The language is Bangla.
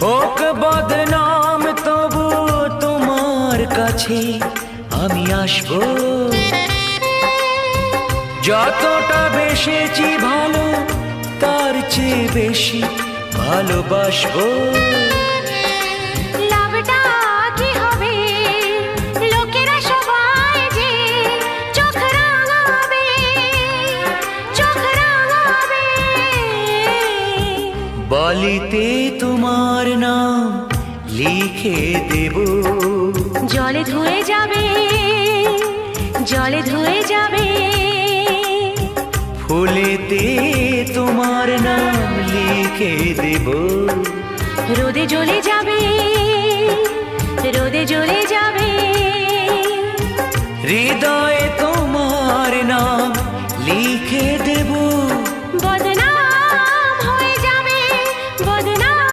হোক বদনাম তবু তোমার কাছে আমি আসবো। যতটা বেসেছি ভালো তার চেয়ে বেশি ভালোবাসবো। লাভটা কি হবে লোকেরা সবাই যে চোখ রাঙাবে, চোখ রাঙাবে। বালিতে তোমার নাম লিখে দেব, জলে ধুয়ে যাবে, জলে ধুয়ে যাবে। ফুলেতে তোমার নাম লিখে দেব, রোদে জ্বলে যাবে, রোদে জ্বলে যাবে। হৃদয়